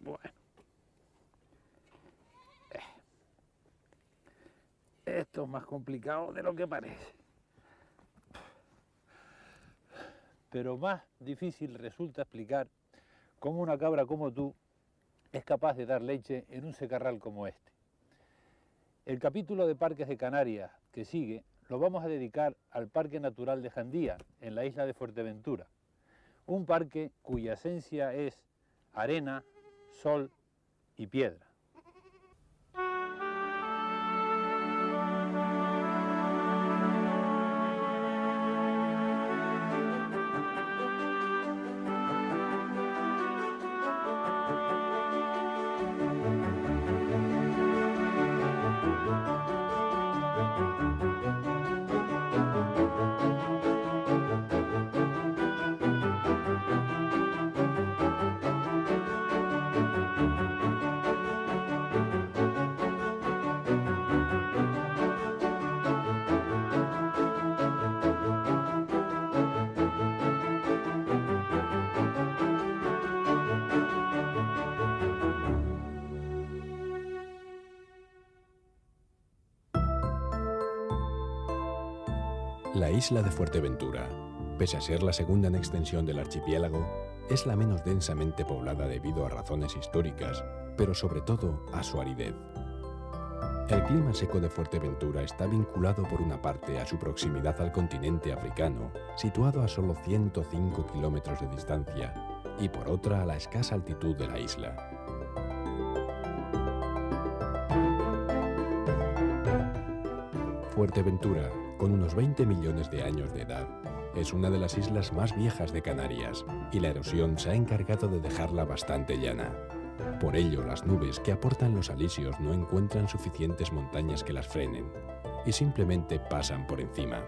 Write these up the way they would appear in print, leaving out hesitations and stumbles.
Bueno, esto es más complicado de lo que parece. Pero más difícil resulta explicar cómo una cabra como tú es capaz de dar leche en un secarral como este. El capítulo de Parques de Canarias que sigue lo vamos a dedicar al Parque Natural de Jandía, en la isla de Fuerteventura. Un parque cuya esencia es arena, sol y piedra. La isla de Fuerteventura, pese a ser la segunda en extensión del archipiélago, es la menos densamente poblada debido a razones históricas, pero sobre todo a su aridez. El clima seco de Fuerteventura está vinculado por una parte a su proximidad al continente africano, situado a solo 105 kilómetros de distancia, y por otra a la escasa altitud de la isla. Fuerteventura, con unos 20 millones de años de edad, es una de las islas más viejas de Canarias y la erosión se ha encargado de dejarla bastante llana. Por ello, las nubes que aportan los alisios no encuentran suficientes montañas que las frenen y simplemente pasan por encima.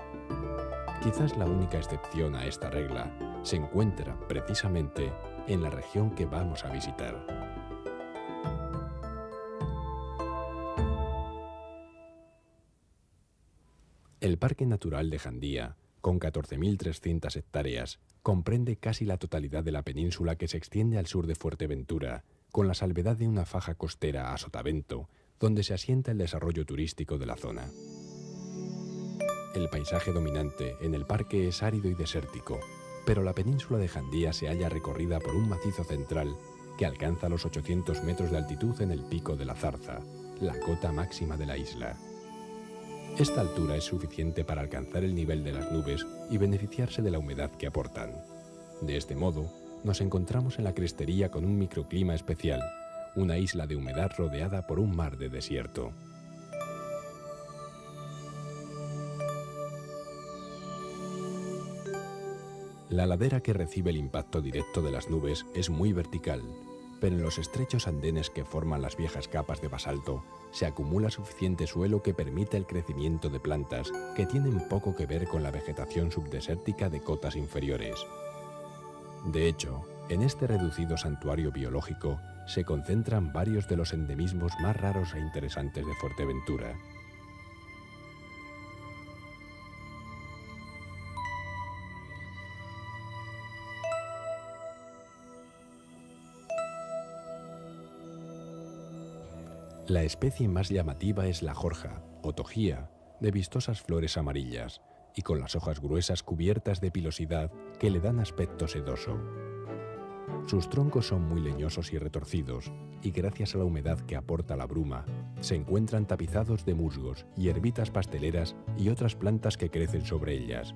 Quizás la única excepción a esta regla se encuentra precisamente en la región que vamos a visitar. El Parque Natural de Jandía, con 14.300 hectáreas, comprende casi la totalidad de la península que se extiende al sur de Fuerteventura, con la salvedad de una faja costera a sotavento, donde se asienta el desarrollo turístico de la zona. El paisaje dominante en el parque es árido y desértico, pero la península de Jandía se halla recorrida por un macizo central que alcanza los 800 metros de altitud en el Pico de la Zarza, la cota máxima de la isla. Esta altura es suficiente para alcanzar el nivel de las nubes y beneficiarse de la humedad que aportan. De este modo, nos encontramos en la crestería con un microclima especial, una isla de humedad rodeada por un mar de desierto. La ladera que recibe el impacto directo de las nubes es muy vertical, pero en los estrechos andenes que forman las viejas capas de basalto se acumula suficiente suelo que permite el crecimiento de plantas que tienen poco que ver con la vegetación subdesértica de cotas inferiores. De hecho, en este reducido santuario biológico se concentran varios de los endemismos más raros e interesantes de Fuerteventura. La especie más llamativa es la jorja, o tojía, de vistosas flores amarillas y con las hojas gruesas cubiertas de pilosidad que le dan aspecto sedoso. Sus troncos son muy leñosos y retorcidos, y gracias a la humedad que aporta la bruma, se encuentran tapizados de musgos, hierbitas pasteleras y otras plantas que crecen sobre ellas.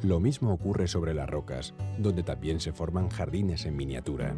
Lo mismo ocurre sobre las rocas, donde también se forman jardines en miniatura.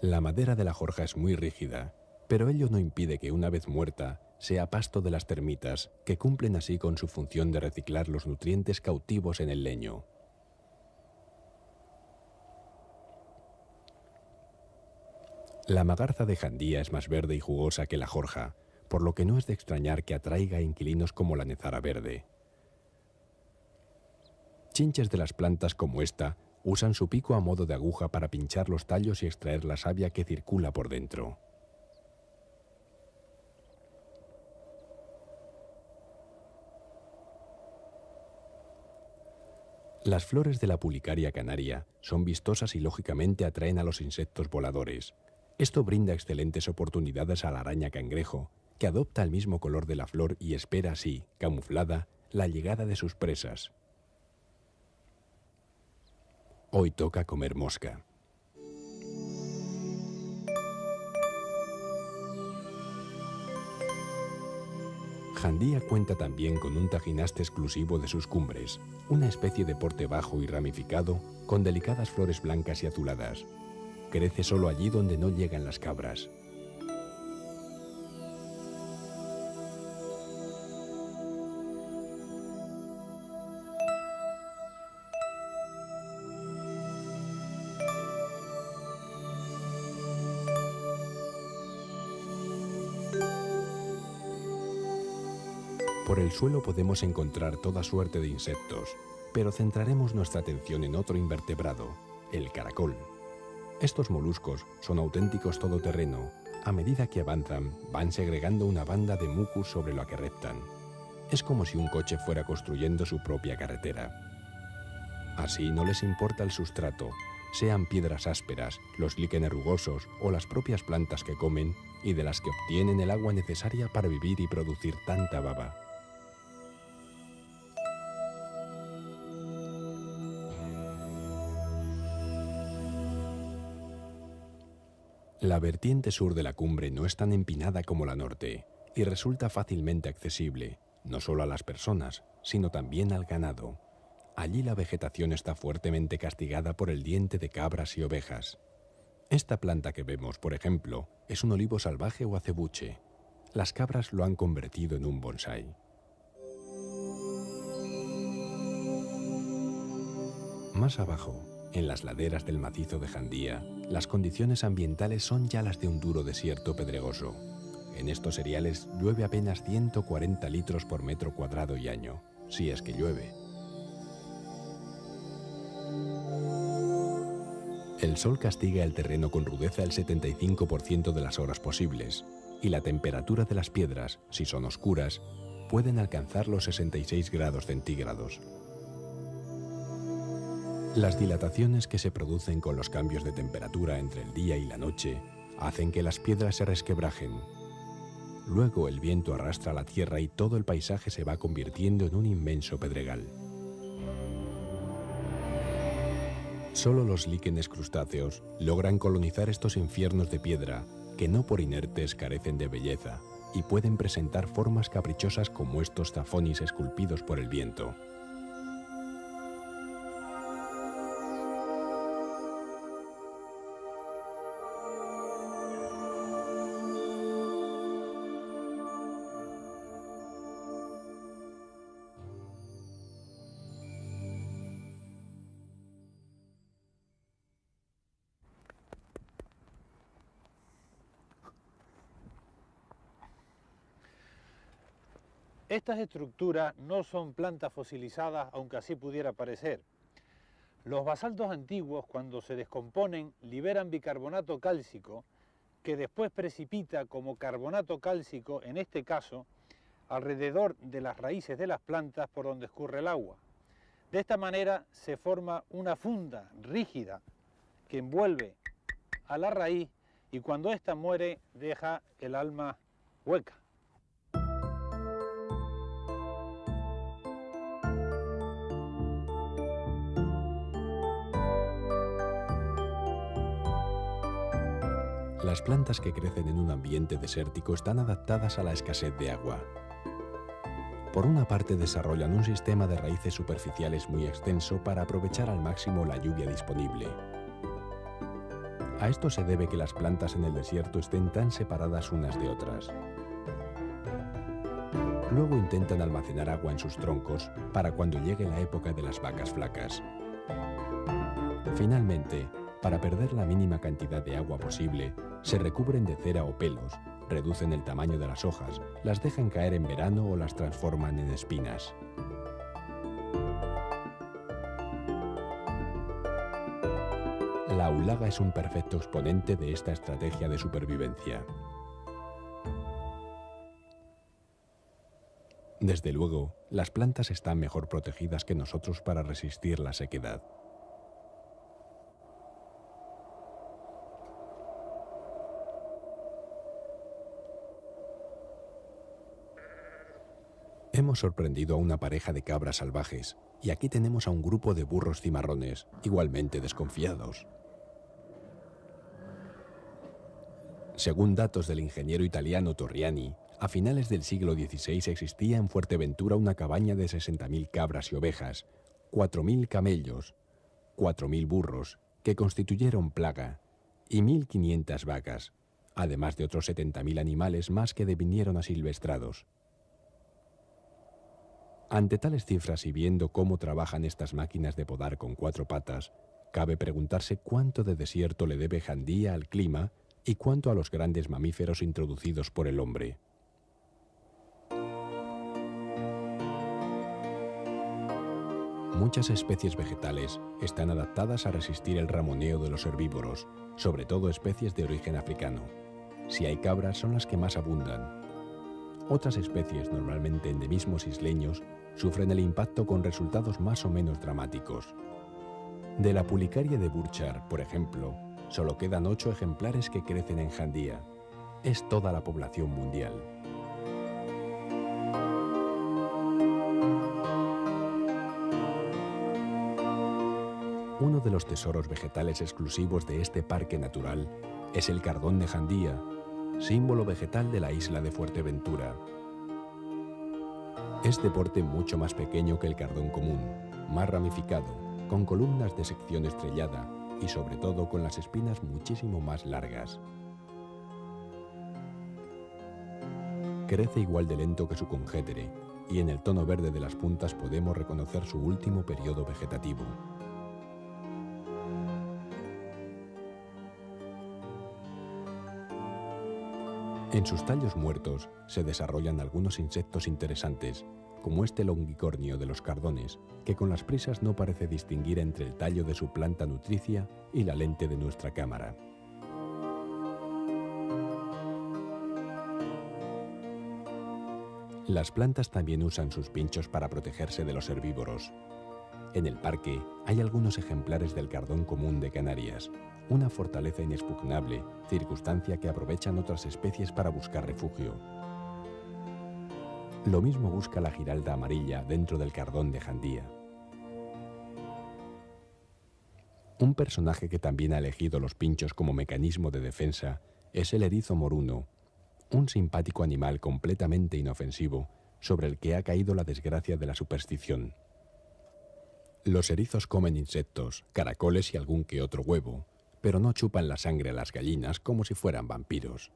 La madera de la jorja es muy rígida, pero ello no impide que una vez muerta sea pasto de las termitas, que cumplen así con su función de reciclar los nutrientes cautivos en el leño. La magarza de Jandía es más verde y jugosa que la jorja, por lo que no es de extrañar que atraiga a inquilinos como la nezara verde. Chinches de las plantas como esta usan su pico a modo de aguja para pinchar los tallos y extraer la savia que circula por dentro. Las flores de la Pulicaria canaria son vistosas y lógicamente atraen a los insectos voladores. Esto brinda excelentes oportunidades a la araña cangrejo, que adopta el mismo color de la flor y espera así, camuflada, la llegada de sus presas. Hoy toca comer mosca. Jandía cuenta también con un tajinaste exclusivo de sus cumbres, una especie de porte bajo y ramificado con delicadas flores blancas y azuladas. Crece solo allí donde no llegan las cabras. Por el suelo podemos encontrar toda suerte de insectos, pero centraremos nuestra atención en otro invertebrado, el caracol. Estos moluscos son auténticos todoterreno. A medida que avanzan, van segregando una banda de mucus sobre la que reptan. Es como si un coche fuera construyendo su propia carretera. Así no les importa el sustrato, sean piedras ásperas, los líquenes rugosos o las propias plantas que comen y de las que obtienen el agua necesaria para vivir y producir tanta baba. La vertiente sur de la cumbre no es tan empinada como la norte y resulta fácilmente accesible, no solo a las personas, sino también al ganado. Allí la vegetación está fuertemente castigada por el diente de cabras y ovejas. Esta planta que vemos, por ejemplo, es un olivo salvaje o acebuche. Las cabras lo han convertido en un bonsái. Más abajo, en las laderas del macizo de Jandía, las condiciones ambientales son ya las de un duro desierto pedregoso. En estos cereales llueve apenas 140 litros por metro cuadrado y año, si es que llueve. El sol castiga el terreno con rudeza el 75% de las horas posibles, y la temperatura de las piedras, si son oscuras, pueden alcanzar los 66 grados centígrados. Las dilataciones que se producen con los cambios de temperatura entre el día y la noche hacen que las piedras se resquebrajen. Luego el viento arrastra la tierra y todo el paisaje se va convirtiendo en un inmenso pedregal. Solo los líquenes crustáceos logran colonizar estos infiernos de piedra que no por inertes carecen de belleza y pueden presentar formas caprichosas como estos zafonis esculpidos por el viento. Estas estructuras no son plantas fosilizadas, aunque así pudiera parecer. Los basaltos antiguos, cuando se descomponen, liberan bicarbonato cálcico, que después precipita como carbonato cálcico, en este caso, alrededor de las raíces de las plantas por donde escurre el agua. De esta manera se forma una funda rígida que envuelve a la raíz y cuando ésta muere deja el alma hueca. Las plantas que crecen en un ambiente desértico están adaptadas a la escasez de agua. Por una parte desarrollan un sistema de raíces superficiales muy extenso para aprovechar al máximo la lluvia disponible. A esto se debe que las plantas en el desierto estén tan separadas unas de otras. Luego intentan almacenar agua en sus troncos para cuando llegue la época de las vacas flacas. Finalmente, para perder la mínima cantidad de agua posible, se recubren de cera o pelos, reducen el tamaño de las hojas, las dejan caer en verano o las transforman en espinas. La aulaga es un perfecto exponente de esta estrategia de supervivencia. Desde luego, las plantas están mejor protegidas que nosotros para resistir la sequedad. Hemos sorprendido a una pareja de cabras salvajes y aquí tenemos a un grupo de burros cimarrones, igualmente desconfiados. Según datos del ingeniero italiano Torriani, a finales del siglo XVI existía en Fuerteventura una cabaña de 60.000 cabras y ovejas, 4.000 camellos, 4.000 burros, que constituyeron plaga, y 1.500 vacas, además de otros 70.000 animales más que devinieron asilvestrados. Ante tales cifras y viendo cómo trabajan estas máquinas de podar con 4 patas, cabe preguntarse cuánto de desierto le debe Jandía al clima y cuánto a los grandes mamíferos introducidos por el hombre. Muchas especies vegetales están adaptadas a resistir el ramoneo de los herbívoros, sobre todo especies de origen africano. Si hay cabras, son las que más abundan. Otras especies, normalmente endemismos isleños, sufren el impacto con resultados más o menos dramáticos. De la pulicaria de Burchard, por ejemplo, solo quedan 8 ejemplares que crecen en Jandía. Es toda la población mundial. Uno de los tesoros vegetales exclusivos de este parque natural es el cardón de Jandía, símbolo vegetal de la isla de Fuerteventura. Es de porte mucho más pequeño que el cardón común, más ramificado, con columnas de sección estrellada y sobre todo con las espinas muchísimo más largas. Crece igual de lento que su congénere y en el tono verde de las puntas podemos reconocer su último periodo vegetativo. En sus tallos muertos se desarrollan algunos insectos interesantes, como este longicornio de los cardones, que con las prisas no parece distinguir entre el tallo de su planta nutricia y la lente de nuestra cámara. Las plantas también usan sus pinchos para protegerse de los herbívoros. En el parque hay algunos ejemplares del cardón común de Canarias, una fortaleza inexpugnable, circunstancia que aprovechan otras especies para buscar refugio. Lo mismo busca la giralda amarilla dentro del cardón de Jandía. Un personaje que también ha elegido los pinchos como mecanismo de defensa es el erizo moruno, un simpático animal completamente inofensivo sobre el que ha caído la desgracia de la superstición. Los erizos comen insectos, caracoles y algún que otro huevo, pero no chupan la sangre a las gallinas como si fueran vampiros.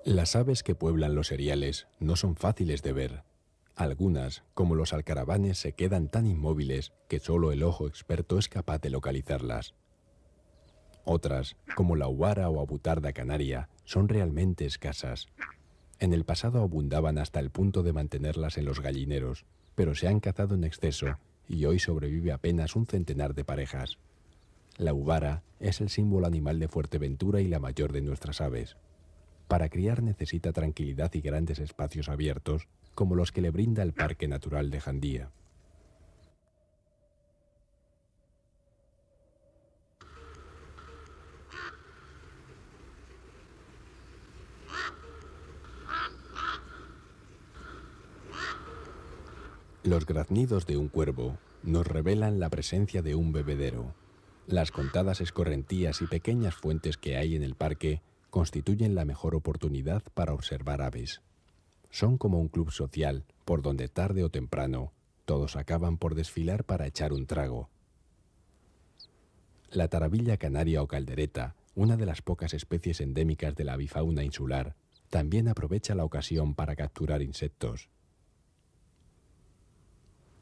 Las aves que pueblan los eriales no son fáciles de ver. Algunas, como los alcaravanes, se quedan tan inmóviles que solo el ojo experto es capaz de localizarlas. Otras, como la uvara o abutarda canaria, son realmente escasas. En el pasado abundaban hasta el punto de mantenerlas en los gallineros, pero se han cazado en exceso y hoy sobrevive apenas un centenar de parejas. La uvara es el símbolo animal de Fuerteventura y la mayor de nuestras aves. Para criar necesita tranquilidad y grandes espacios abiertos, como los que le brinda el Parque Natural de Jandía. Los graznidos de un cuervo nos revelan la presencia de un bebedero. Las contadas escorrentías y pequeñas fuentes que hay en el parque constituyen la mejor oportunidad para observar aves. Son como un club social por donde tarde o temprano todos acaban por desfilar para echar un trago. La tarabilla canaria o caldereta una de las pocas especies endémicas de la avifauna insular, también aprovecha la ocasión para capturar insectos.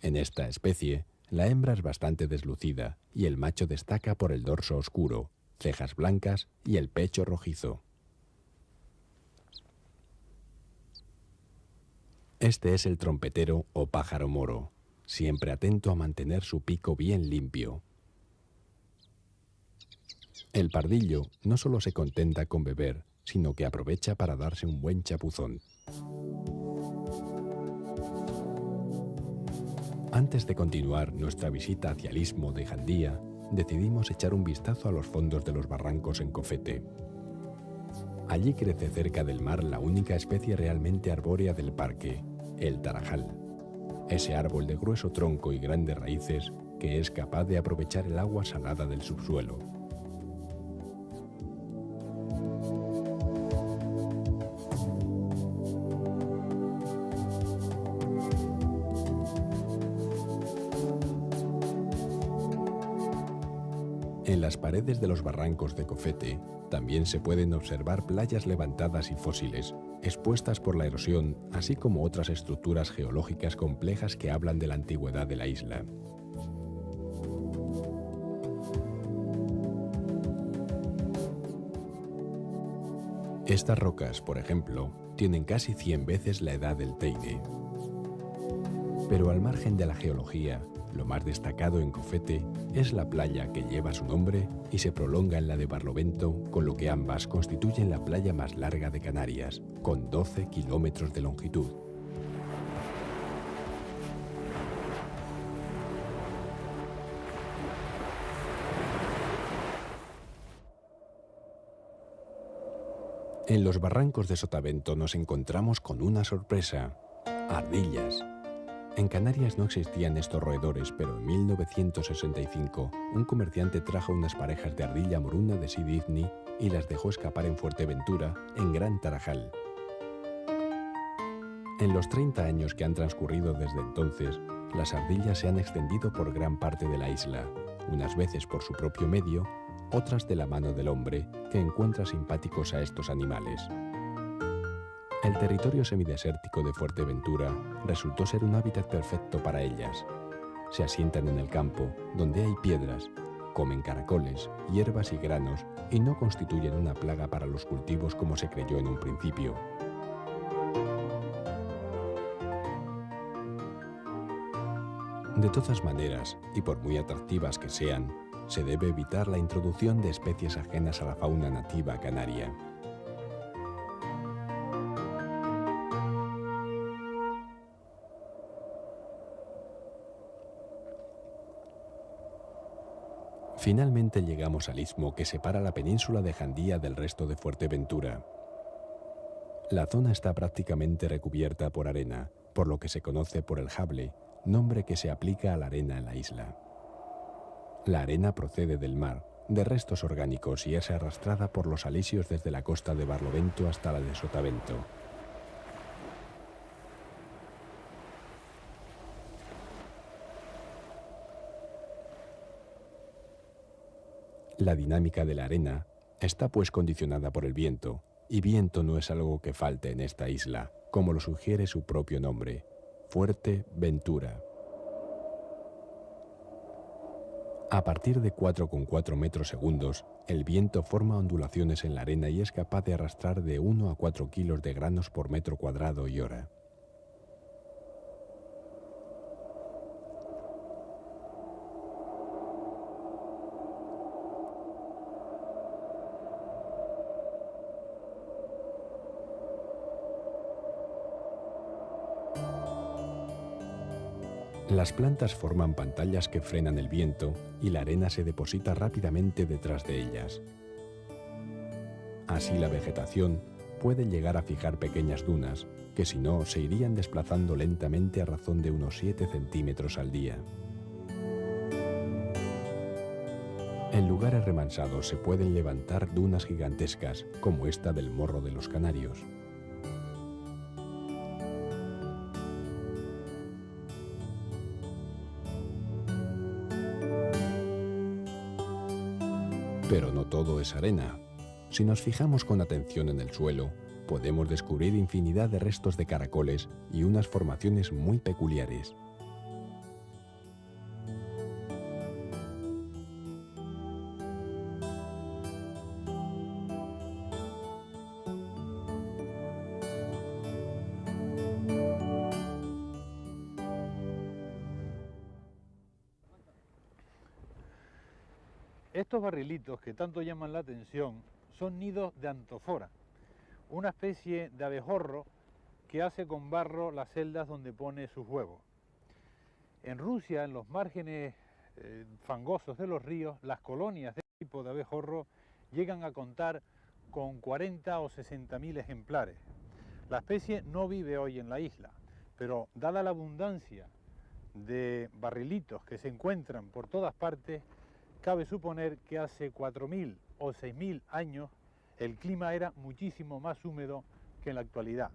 En esta especie, la hembra es bastante deslucida y el macho destaca por el dorso oscuro, cejas blancas y el pecho rojizo. Este es el trompetero o pájaro moro, siempre atento a mantener su pico bien limpio. El pardillo no solo se contenta con beber, sino que aprovecha para darse un buen chapuzón. Antes de continuar nuestra visita hacia el istmo de Jandía, decidimos echar un vistazo a los fondos de los barrancos en Cofete. Allí crece cerca del mar la única especie realmente arbórea del parque, el tarajal. Ese árbol de grueso tronco y grandes raíces que es capaz de aprovechar el agua salada del subsuelo. En las paredes de los barrancos de Cofete también se pueden observar playas levantadas y fósiles, expuestas por la erosión, así como otras estructuras geológicas complejas que hablan de la antigüedad de la isla. Estas rocas, por ejemplo, tienen casi 100 veces la edad del Teide. Pero al margen de la geología, lo más destacado en Cofete es la playa que lleva su nombre y se prolonga en la de Barlovento, con lo que ambas constituyen la playa más larga de Canarias, con 12 kilómetros de longitud. En los barrancos de Sotavento nos encontramos con una sorpresa: ardillas. En Canarias no existían estos roedores, pero en 1965 un comerciante trajo unas parejas de ardilla moruna de Sydney y las dejó escapar en Fuerteventura, en Gran Tarajal. En los 30 años que han transcurrido desde entonces, las ardillas se han extendido por gran parte de la isla, unas veces por su propio medio, otras de la mano del hombre, que encuentra simpáticos a estos animales. El territorio semidesértico de Fuerteventura resultó ser un hábitat perfecto para ellas. Se asientan en el campo, donde hay piedras, comen caracoles, hierbas y granos, y no constituyen una plaga para los cultivos como se creyó en un principio. De todas maneras, y por muy atractivas que sean, se debe evitar la introducción de especies ajenas a la fauna nativa canaria. Finalmente llegamos al istmo que separa la península de Jandía del resto de Fuerteventura. La zona está prácticamente recubierta por arena, por lo que se conoce por el jable, nombre que se aplica a la arena en la isla. La arena procede del mar, de restos orgánicos, y es arrastrada por los alisios desde la costa de Barlovento hasta la de Sotavento. La dinámica de la arena está pues condicionada por el viento, y viento no es algo que falte en esta isla, como lo sugiere su propio nombre, Fuerteventura. A partir de 4,4 metros segundos, el viento forma ondulaciones en la arena y es capaz de arrastrar de 1 a 4 kilos de granos por metro cuadrado y hora. Las plantas forman pantallas que frenan el viento y la arena se deposita rápidamente detrás de ellas. Así la vegetación puede llegar a fijar pequeñas dunas, que si no se irían desplazando lentamente a razón de unos 7 centímetros al día. En lugares remansados se pueden levantar dunas gigantescas, como esta del Morro de los Canarios. Pero no todo es arena. Si nos fijamos con atención en el suelo, podemos descubrir infinidad de restos de caracoles y unas formaciones muy peculiares. Estos barrilitos que tanto llaman la atención son nidos de antófora, una especie de abejorro que hace con barro las celdas donde pone sus huevos. En Rusia, en los márgenes fangosos de los ríos, las colonias de este tipo de abejorro llegan a contar con 40 o 60.000 ejemplares. La especie no vive hoy en la isla, pero dada la abundancia de barrilitos que se encuentran por todas partes, cabe suponer que hace 4.000 o 6.000 años el clima era muchísimo más húmedo que en la actualidad.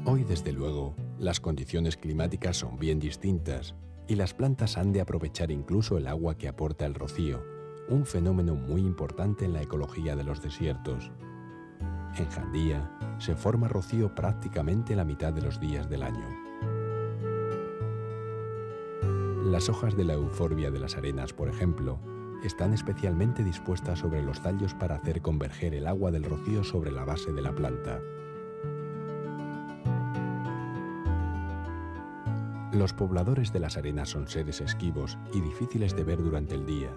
Hoy, desde luego, las condiciones climáticas son bien distintas y las plantas han de aprovechar incluso el agua que aporta el rocío, un fenómeno muy importante en la ecología de los desiertos. En Jandía se forma rocío prácticamente la mitad de los días del año. Las hojas de la euforbia de las arenas, por ejemplo, están especialmente dispuestas sobre los tallos para hacer converger el agua del rocío sobre la base de la planta. Los pobladores de las arenas son seres esquivos y difíciles de ver durante el día,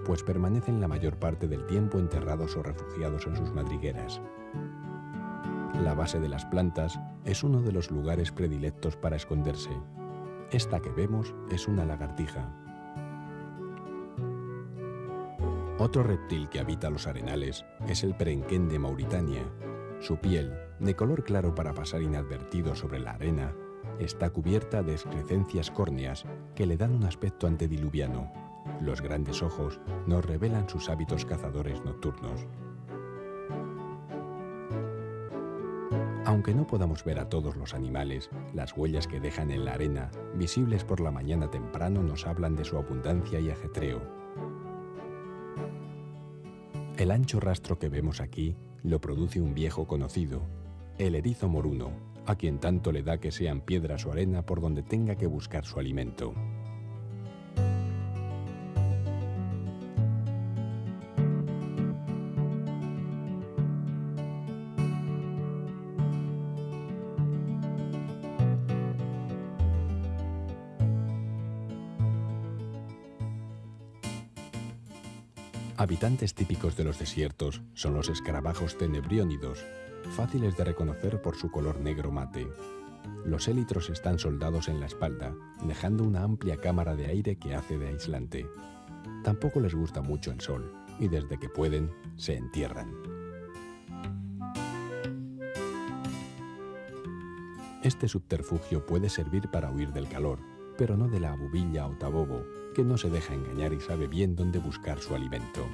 pues permanecen la mayor parte del tiempo enterrados o refugiados en sus madrigueras. La base de las plantas es uno de los lugares predilectos para esconderse. Esta que vemos es una lagartija. Otro reptil que habita los arenales es el perenquén de Mauritania. Su piel, de color claro para pasar inadvertido sobre la arena, está cubierta de excrescencias córneas que le dan un aspecto antediluviano. Los grandes ojos nos revelan sus hábitos cazadores nocturnos. Aunque no podamos ver a todos los animales, las huellas que dejan en la arena, visibles por la mañana temprano, nos hablan de su abundancia y ajetreo. El ancho rastro que vemos aquí lo produce un viejo conocido, el erizo moruno, a quien tanto le da que sean piedras o arena por donde tenga que buscar su alimento. Habitantes típicos de los desiertos son los escarabajos tenebriónidos, fáciles de reconocer por su color negro mate. Los élitros están soldados en la espalda, dejando una amplia cámara de aire que hace de aislante. Tampoco les gusta mucho el sol, y desde que pueden, se entierran. Este subterfugio puede servir para huir del calor, pero no de la abubilla o tabobo, que no se deja engañar y sabe bien dónde buscar su alimento.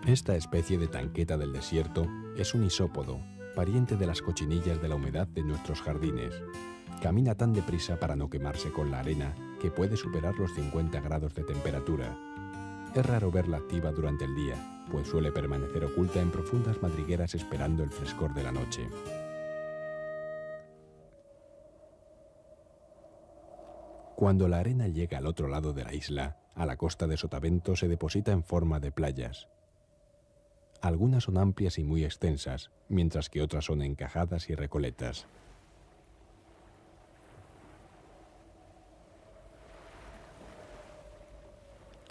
Esta especie de tanqueta del desierto es un isópodo, pariente de las cochinillas de la humedad de nuestros jardines. Camina tan deprisa para no quemarse con la arena que puede superar los 50 grados de temperatura. Es raro verla activa durante el día, pues suele permanecer oculta en profundas madrigueras esperando el frescor de la noche. Cuando la arena llega al otro lado de la isla, a la costa de Sotavento se deposita en forma de playas. Algunas son amplias y muy extensas, mientras que otras son encajadas y recoletas.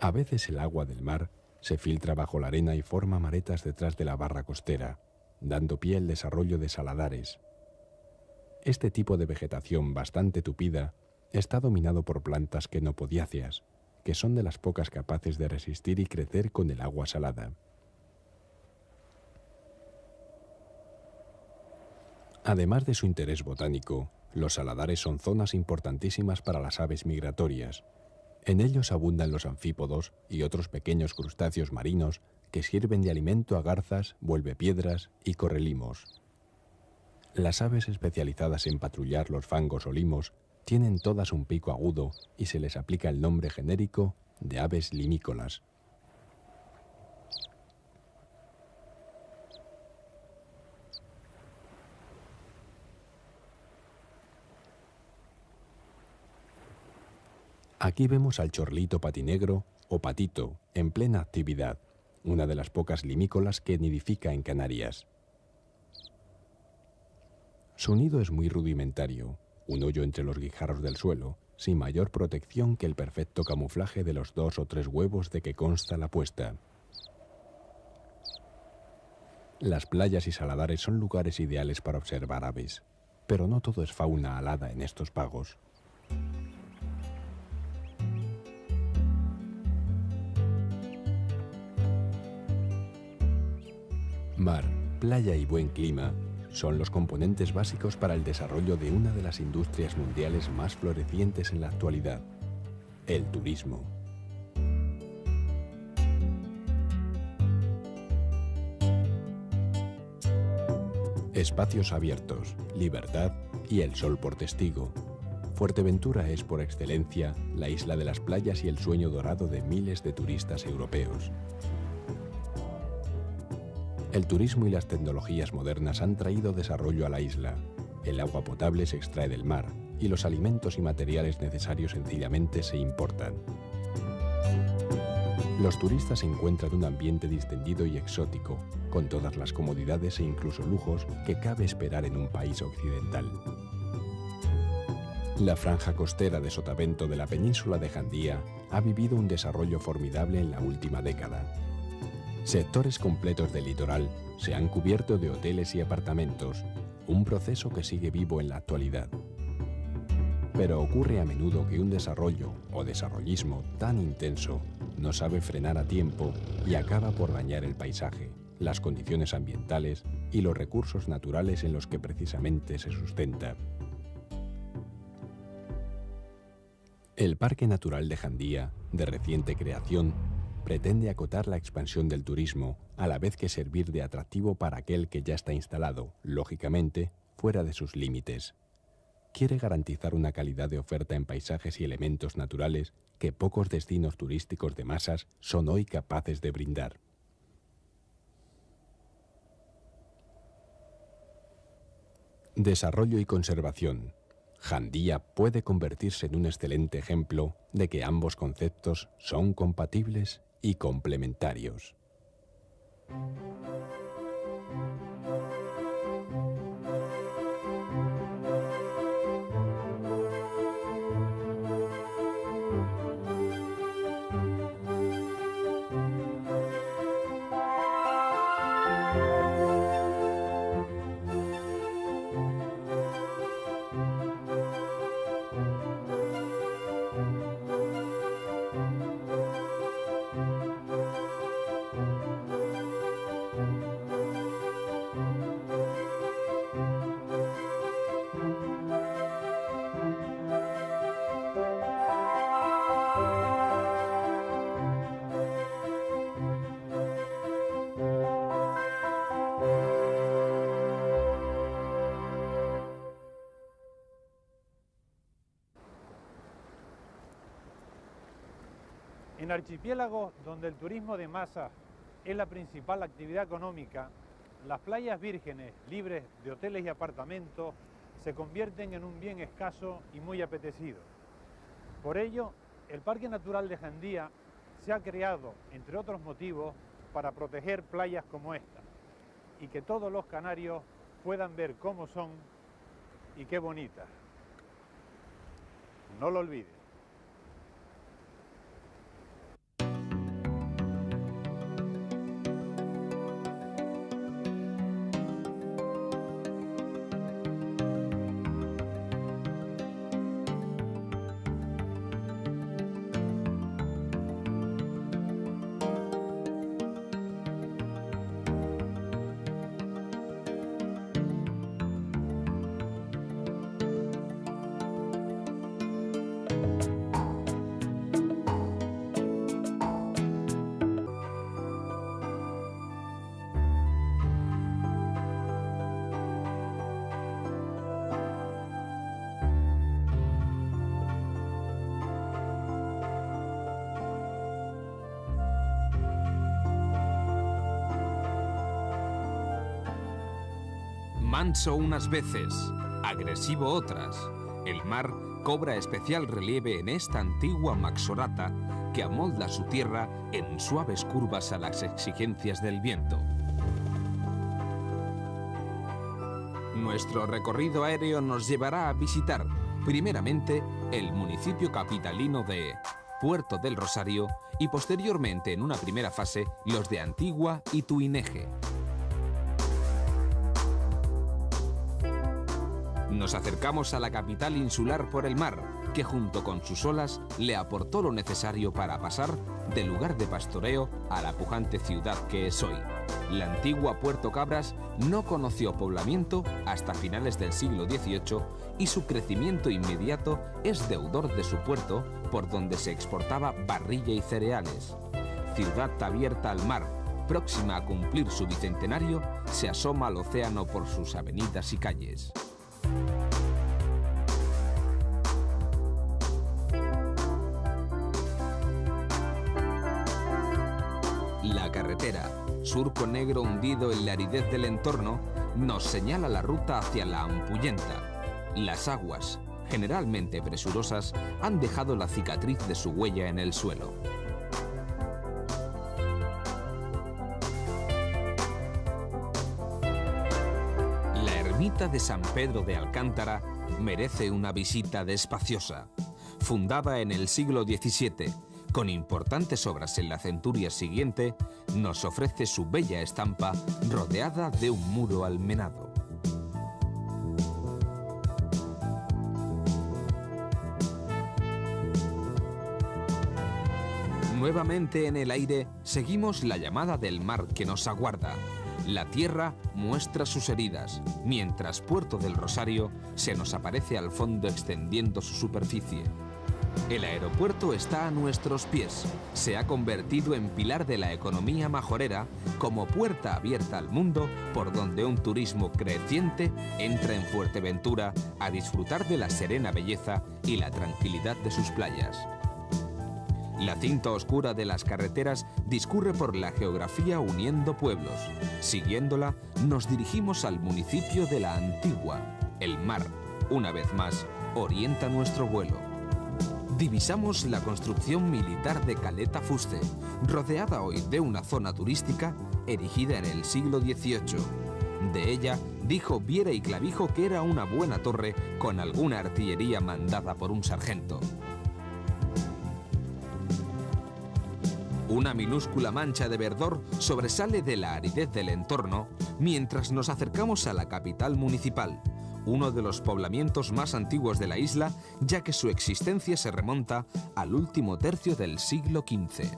A veces el agua del mar se filtra bajo la arena y forma maretas detrás de la barra costera, dando pie al desarrollo de saladares. Este tipo de vegetación bastante tupida está dominado por plantas quenopodiáceas, que son de las pocas capaces de resistir y crecer con el agua salada. Además de su interés botánico, los saladares son zonas importantísimas para las aves migratorias. En ellos abundan los anfípodos y otros pequeños crustáceos marinos que sirven de alimento a garzas, vuelvepiedras y correlimos. Las aves especializadas en patrullar los fangos o limos tienen todas un pico agudo y se les aplica el nombre genérico de aves limícolas. Aquí vemos al chorlito patinegro o patito en plena actividad, una de las pocas limícolas que nidifica en Canarias. Su nido es muy rudimentario, un hoyo entre los guijarros del suelo, sin mayor protección que el perfecto camuflaje de los 2 o 3 huevos de que consta la puesta. Las playas y saladares son lugares ideales para observar aves, pero no todo es fauna alada en estos pagos. Mar, playa y buen clima son los componentes básicos para el desarrollo de una de las industrias mundiales más florecientes en la actualidad, el turismo. Espacios abiertos, libertad y el sol por testigo. Fuerteventura es por excelencia la isla de las playas y el sueño dorado de miles de turistas europeos. El turismo y las tecnologías modernas han traído desarrollo a la isla. El agua potable se extrae del mar y los alimentos y materiales necesarios sencillamente se importan. Los turistas encuentran un ambiente distendido y exótico, con todas las comodidades e incluso lujos que cabe esperar en un país occidental. La franja costera de Sotavento de la península de Jandía ha vivido un desarrollo formidable en la última década. Sectores completos del litoral se han cubierto de hoteles y apartamentos, un proceso que sigue vivo en la actualidad. Pero ocurre a menudo que un desarrollo o desarrollismo tan intenso no sabe frenar a tiempo y acaba por dañar el paisaje, las condiciones ambientales y los recursos naturales en los que precisamente se sustenta. El Parque Natural de Jandía, de reciente creación, pretende acotar la expansión del turismo, a la vez que servir de atractivo para aquel que ya está instalado, lógicamente, fuera de sus límites. Quiere garantizar una calidad de oferta en paisajes y elementos naturales que pocos destinos turísticos de masas son hoy capaces de brindar. Desarrollo y conservación. Jandía puede convertirse en un excelente ejemplo de que ambos conceptos son compatibles y complementarios. En archipiélagos donde el turismo de masa es la principal actividad económica, las playas vírgenes, libres de hoteles y apartamentos, se convierten en un bien escaso y muy apetecido. Por ello, el Parque Natural de Jandía se ha creado, entre otros motivos, para proteger playas como esta y que todos los canarios puedan ver cómo son y qué bonitas. No lo olvides. Manso unas veces, agresivo otras, el mar cobra especial relieve en esta antigua Maxorata que amolda su tierra en suaves curvas a las exigencias del viento. Nuestro recorrido aéreo nos llevará a visitar, primeramente, el municipio capitalino de Puerto del Rosario y posteriormente, en una primera fase, los de Antigua y Tuineje. Nos acercamos a la capital insular por el mar, que junto con sus olas le aportó lo necesario para pasar del lugar de pastoreo a la pujante ciudad que es hoy. La antigua Puerto Cabras no conoció poblamiento hasta finales del siglo XVIII y su crecimiento inmediato es deudor de su puerto, por donde se exportaba barrilla y cereales. Ciudad abierta al mar, próxima a cumplir su bicentenario, se asoma al océano por sus avenidas y calles. La carretera, surco negro hundido en la aridez del entorno, nos señala la ruta hacia la Ampuyenta. Las aguas, generalmente presurosas, han dejado la cicatriz de su huella en el suelo. La ermita de San Pedro de Alcántara merece una visita despaciosa. Fundada en el siglo XVII, con importantes obras en la centuria siguiente, nos ofrece su bella estampa rodeada de un muro almenado. Nuevamente en el aire, seguimos la llamada del mar que nos aguarda. La tierra muestra sus heridas, mientras Puerto del Rosario se nos aparece al fondo extendiendo su superficie. El aeropuerto está a nuestros pies, se ha convertido en pilar de la economía majorera como puerta abierta al mundo por donde un turismo creciente entra en Fuerteventura a disfrutar de la serena belleza y la tranquilidad de sus playas. La cinta oscura de las carreteras discurre por la geografía uniendo pueblos. Siguiéndola, nos dirigimos al municipio de La Antigua. El mar, una vez más, orienta nuestro vuelo. Divisamos la construcción militar de Caleta Fuste, rodeada hoy de una zona turística erigida en el siglo XVIII. De ella dijo Viera y Clavijo que era una buena torre con alguna artillería mandada por un sargento. Una minúscula mancha de verdor sobresale de la aridez del entorno mientras nos acercamos a la capital municipal, uno de los poblamientos más antiguos de la isla, ya que su existencia se remonta al último tercio del siglo XV.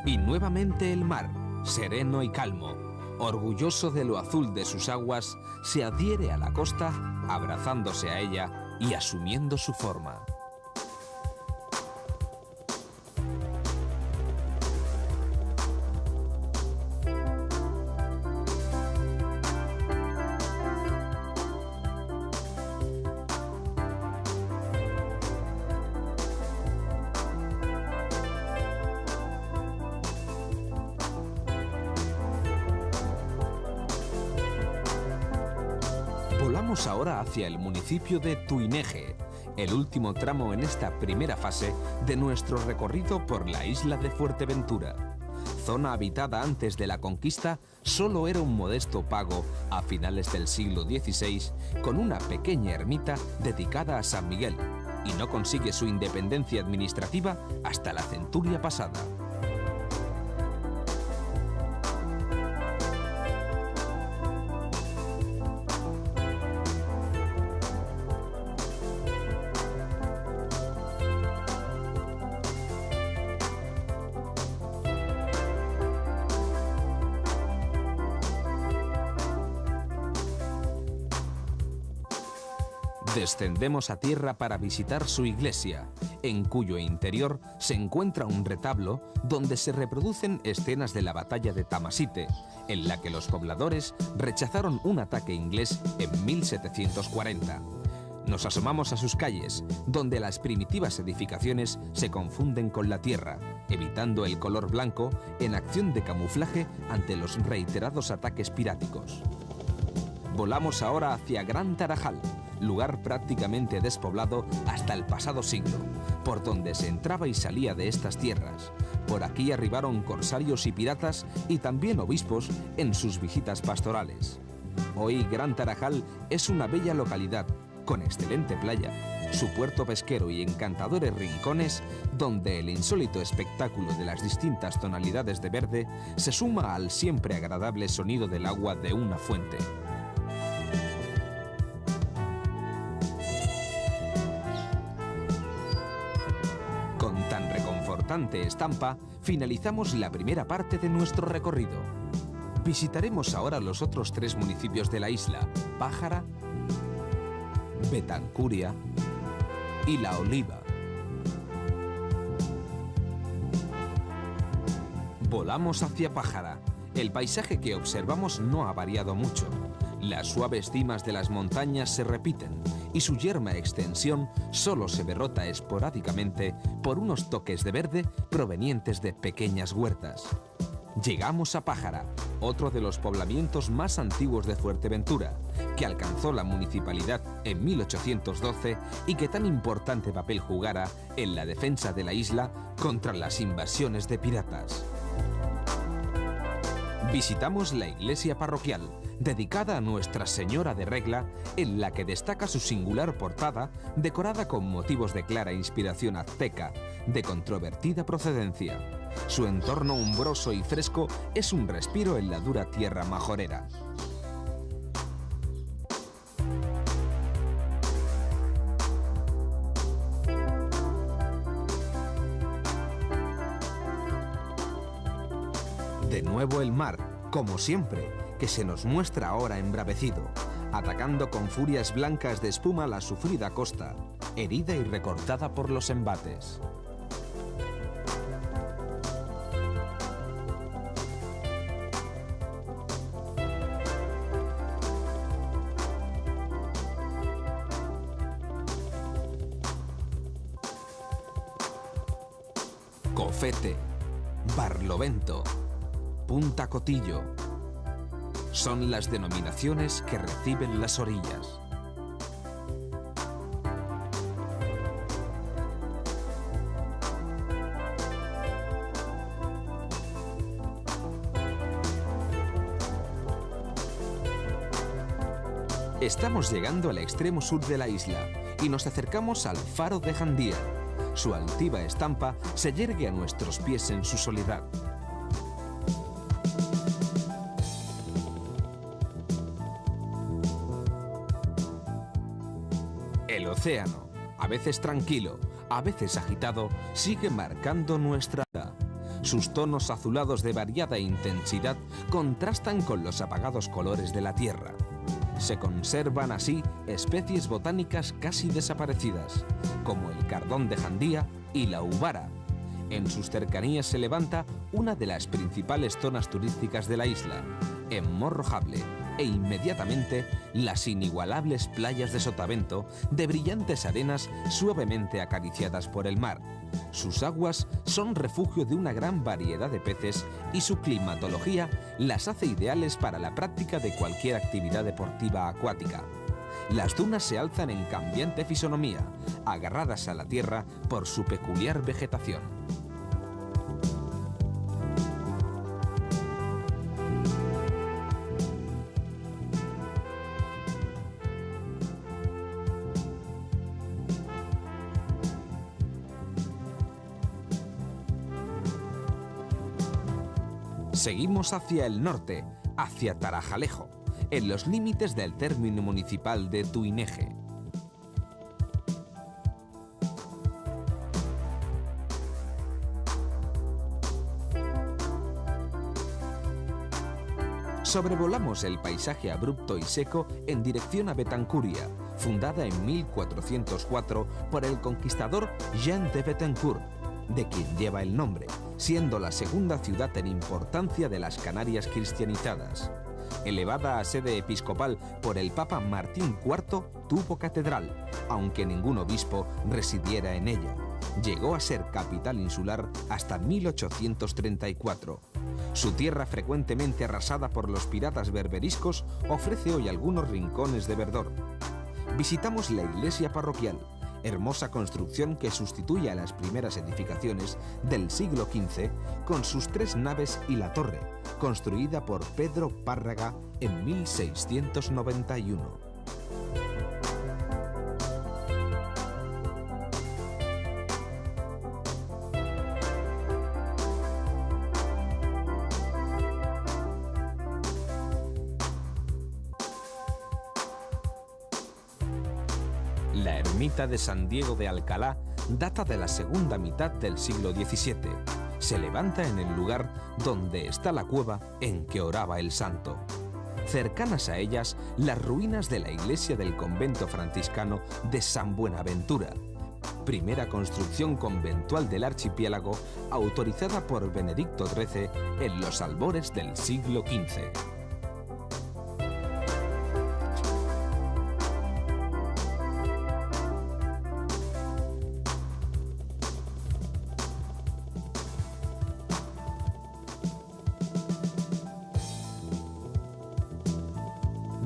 Y nuevamente el mar, sereno y calmo, orgulloso de lo azul de sus aguas, se adhiere a la costa, abrazándose a ella y asumiendo su forma. Volamos ahora hacia el municipio de Tuineje, el último tramo en esta primera fase de nuestro recorrido por la isla de Fuerteventura. Zona habitada antes de la conquista, solo era un modesto pago a finales del siglo XVI, con una pequeña ermita dedicada a San Miguel, y no consigue su independencia administrativa hasta la centuria pasada. Descendemos a tierra para visitar su iglesia, en cuyo interior se encuentra un retablo donde se reproducen escenas de la batalla de Tamasite, en la que los pobladores rechazaron un ataque inglés en 1740. Nos asomamos a sus calles, donde las primitivas edificaciones se confunden con la tierra, evitando el color blanco en acción de camuflaje ante los reiterados ataques piráticos. Volamos ahora hacia Gran Tarajal, lugar prácticamente despoblado hasta el pasado siglo, por donde se entraba y salía de estas tierras. Por aquí arribaron corsarios y piratas y también obispos en sus visitas pastorales. Hoy Gran Tarajal es una bella localidad, con excelente playa, su puerto pesquero y encantadores rincones, donde el insólito espectáculo de las distintas tonalidades de verde se suma al siempre agradable sonido del agua de una fuente. Estampa, finalizamos la primera parte de nuestro recorrido. Visitaremos ahora los otros 3 municipios de la isla: Pájara, Betancuria y La Oliva. Volamos hacia Pájara. El paisaje que observamos no ha variado mucho. Las suaves cimas de las montañas se repiten y su yerma extensión solo se derrota esporádicamente por unos toques de verde provenientes de pequeñas huertas. Llegamos a Pájara, otro de los poblamientos más antiguos de Fuerteventura, que alcanzó la municipalidad en 1812 y que tan importante papel jugara en la defensa de la isla contra las invasiones de piratas. Visitamos la iglesia parroquial, dedicada a Nuestra Señora de Regla, en la que destaca su singular portada, decorada con motivos de clara inspiración azteca, de controvertida procedencia. Su entorno umbroso y fresco es un respiro en la dura tierra majorera. De nuevo el mar, como siempre, que se nos muestra ahora embravecido, atacando con furias blancas de espuma la sufrida costa, herida y recortada por los embates. Cofete, Barlovento, Punta Cotillo son las denominaciones que reciben las orillas. Estamos llegando al extremo sur de la isla y nos acercamos al Faro de Jandía. Su altiva estampa se yergue a nuestros pies en su soledad. El océano, a veces tranquilo, a veces agitado, sigue marcando nuestra vida. Sus tonos azulados de variada intensidad contrastan con los apagados colores de la tierra. Se conservan así especies botánicas casi desaparecidas, como el cardón de Jandía y la uvara. En sus cercanías se levanta una de las principales zonas turísticas de la isla, en Morrojable, e inmediatamente las inigualables playas de Sotavento, de brillantes arenas suavemente acariciadas por el mar. Sus aguas son refugio de una gran variedad de peces y su climatología las hace ideales para la práctica de cualquier actividad deportiva acuática. las dunas se alzan en cambiante fisonomía, agarradas a la tierra por su peculiar vegetación. Seguimos hacia el norte, hacia Tarajalejo, en los límites del término municipal de Tuineje. Sobrevolamos el paisaje abrupto y seco en dirección a Betancuria, fundada en 1404 por el conquistador Jean de Betancourt, de quien lleva el nombre, siendo la segunda ciudad en importancia de las Canarias cristianizadas. Elevada a sede episcopal por el Papa Martín IV, tuvo catedral, aunque ningún obispo residiera en ella. Llegó a ser capital insular hasta 1834. Su tierra, frecuentemente arrasada por los piratas berberiscos, ofrece hoy algunos rincones de verdor. Visitamos la iglesia parroquial, hermosa construcción que sustituye a las primeras edificaciones del siglo XV con sus 3 naves y la torre, construida por Pedro Párraga en 1691. La ermita de San Diego de Alcalá data de la segunda mitad del siglo XVII. Se levanta en el lugar donde está la cueva en que oraba el santo. Cercanas a ellas, las ruinas de la iglesia del convento franciscano de San Buenaventura, primera construcción conventual del archipiélago autorizada por Benedicto XIII en los albores del siglo XV.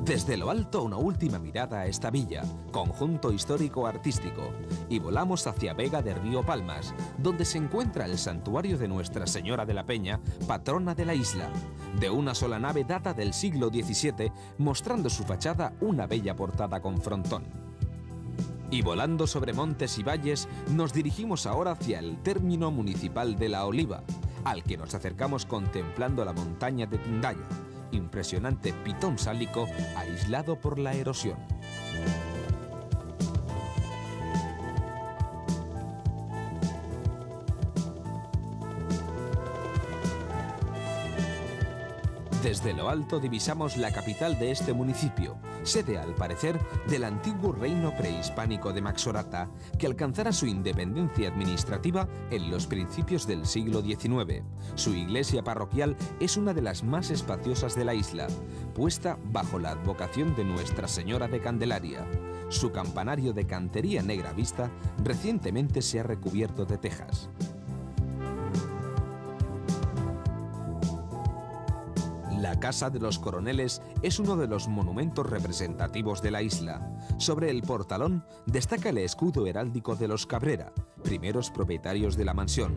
Desde lo alto, una última mirada a esta villa, conjunto histórico-artístico, y volamos hacia Vega de Río Palmas, donde se encuentra el santuario de Nuestra Señora de la Peña, patrona de la isla. De una sola nave data del siglo XVII, mostrando su fachada una bella portada con frontón. Y volando sobre montes y valles, nos dirigimos ahora hacia el término municipal de La Oliva, al que nos acercamos contemplando la montaña de Tindaya, impresionante pitón sálico aislado por la erosión. Desde lo alto divisamos la capital de este municipio, sede al parecer del antiguo reino prehispánico de Maxorata, que alcanzara su independencia administrativa en los principios del siglo XIX. Su iglesia parroquial es una de las más espaciosas de la isla, puesta bajo la advocación de Nuestra Señora de Candelaria. Su campanario de cantería negra vista recientemente se ha recubierto de tejas. La Casa de los Coroneles es uno de los monumentos representativos de la isla. Sobre el portalón destaca el escudo heráldico de los Cabrera, primeros propietarios de la mansión.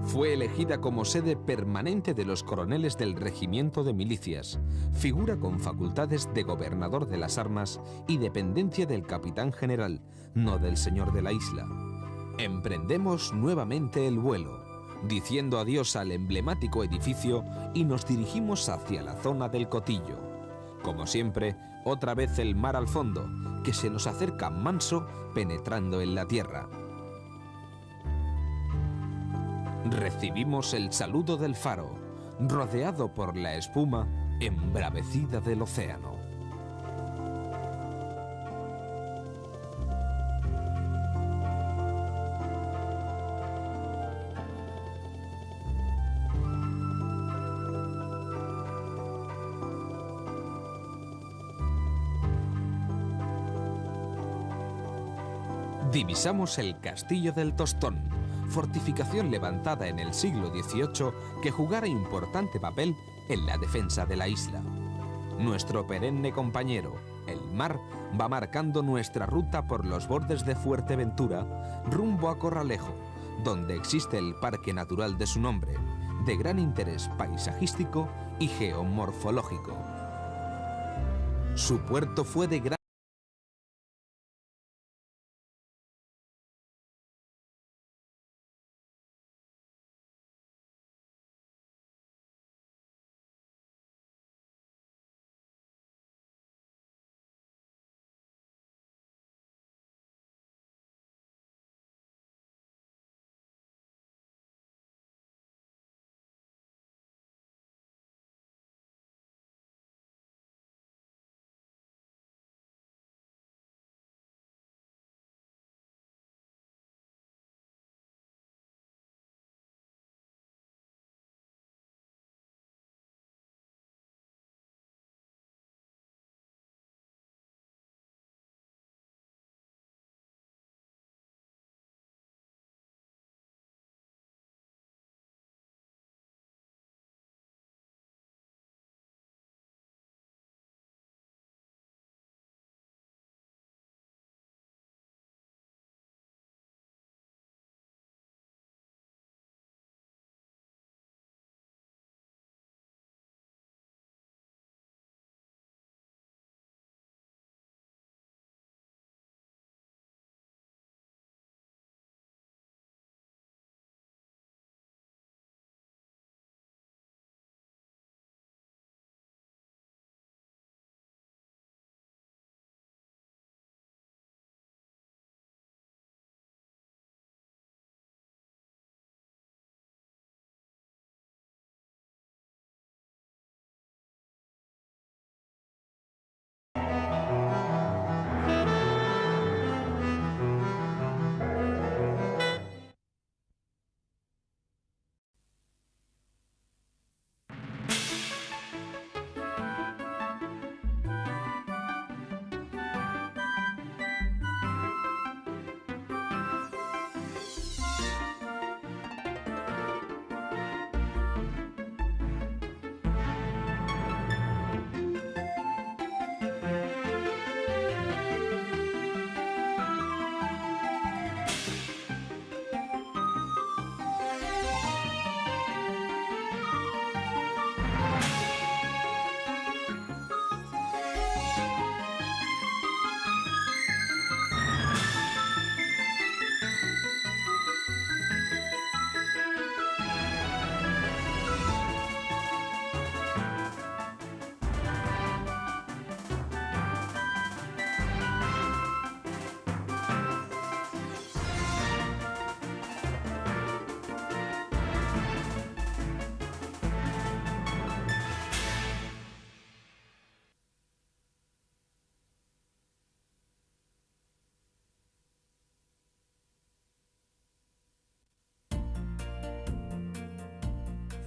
Fue elegida como sede permanente de los coroneles del regimiento de milicias. Figura con facultades de gobernador de las armas y dependencia del capitán general, no del señor de la isla. Emprendemos nuevamente el vuelo, diciendo adiós al emblemático edificio, y nos dirigimos hacia la zona del Cotillo. Como siempre, otra vez el mar al fondo, que se nos acerca manso penetrando en la tierra. Recibimos el saludo del faro, rodeado por la espuma embravecida del océano. Divisamos el Castillo del Tostón, fortificación levantada en el siglo XVIII que jugara importante papel en la defensa de la isla. Nuestro perenne compañero, El mar va marcando nuestra ruta por los bordes de Fuerteventura, rumbo a Corralejo, donde existe el Parque Natural de su nombre, de gran interés paisajístico y geomorfológico. Su puerto fue de gran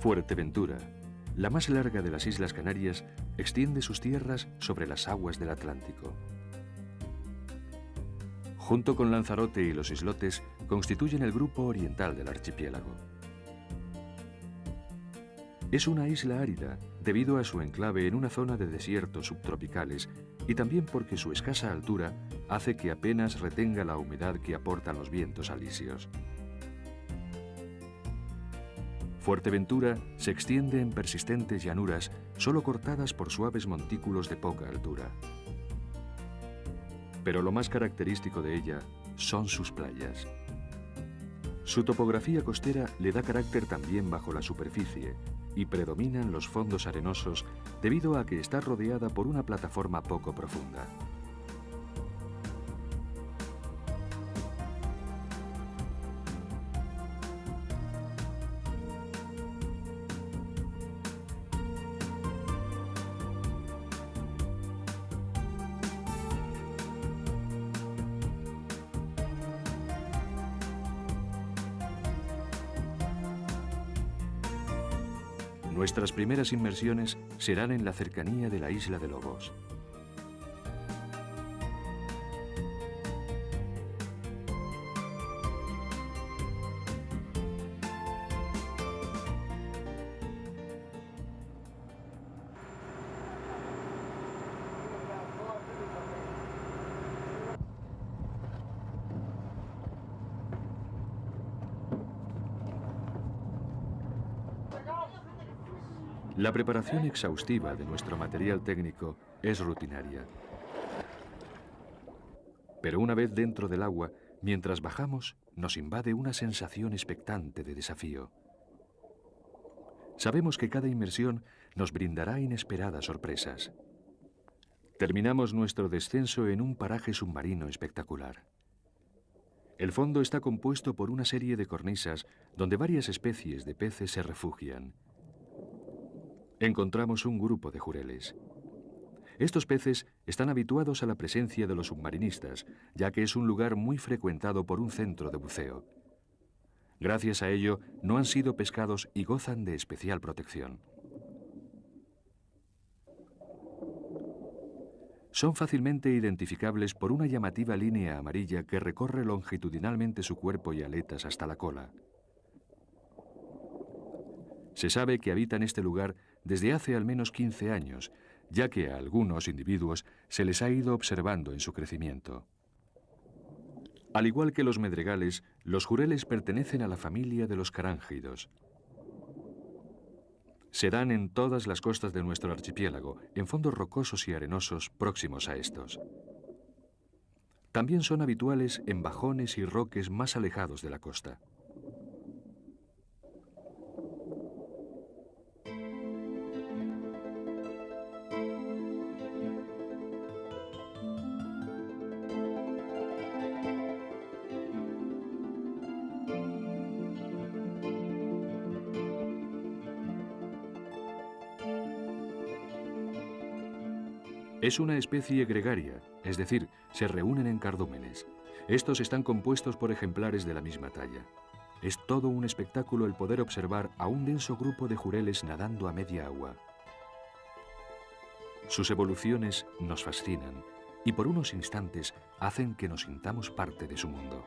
Fuerteventura, la más larga de las Islas Canarias, extiende sus tierras sobre las aguas del Atlántico. Junto con Lanzarote y los islotes, constituyen el grupo oriental del archipiélago. Es una isla árida, debido a su enclave en una zona de desiertos subtropicales y también porque su escasa altura hace que apenas retenga la humedad que aportan los vientos alisios. Fuerteventura se extiende en persistentes llanuras solo cortadas por suaves montículos de poca altura. Pero lo más característico de ella son sus playas. Su topografía costera le da carácter también bajo la superficie y predominan los fondos arenosos debido a que está rodeada por una plataforma poco profunda. Nuestras primeras inmersiones serán en la cercanía de la isla de Lobos. La preparación exhaustiva de nuestro material técnico es rutinaria. Pero una vez dentro del agua, mientras bajamos, nos invade una sensación expectante de desafío. Sabemos que cada inmersión nos brindará inesperadas sorpresas. Terminamos nuestro descenso en un paraje submarino espectacular. El fondo está compuesto por una serie de cornisas donde varias especies de peces se refugian. Encontramos un grupo de jureles. Estos peces están habituados a la presencia de los submarinistas, ya que es un lugar muy frecuentado por un centro de buceo. Gracias a ello, no han sido pescados y gozan de especial protección. Son fácilmente identificables por una llamativa línea amarilla que recorre longitudinalmente su cuerpo y aletas hasta la cola. Se sabe que habitan este lugar desde hace al menos 15 años, ya que a algunos individuos se les ha ido observando en su crecimiento. Al igual que los medregales, los jureles pertenecen a la familia de los carángidos. Se dan en todas las costas de nuestro archipiélago, en fondos rocosos y arenosos próximos a estos. También son habituales en bajones y roques más alejados de la costa. Es una especie gregaria, es decir, se reúnen en cardúmenes. Estos están compuestos por ejemplares de la misma talla. Es todo un espectáculo el poder observar a un denso grupo de jureles nadando a media agua. Sus evoluciones nos fascinan y por unos instantes hacen que nos sintamos parte de su mundo.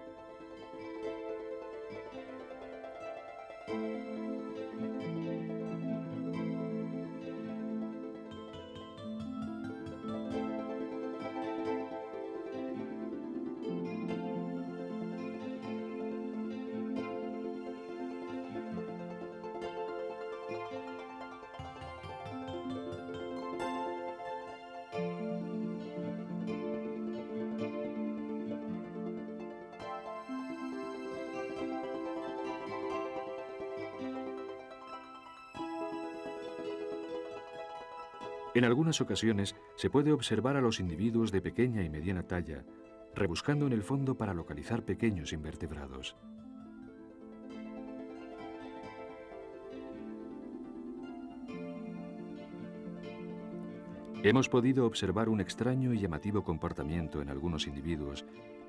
En algunas ocasiones se puede observar a los individuos de pequeña y mediana talla, rebuscando en el fondo para localizar pequeños invertebrados. Hemos podido observar un extraño y llamativo comportamiento en algunos individuos,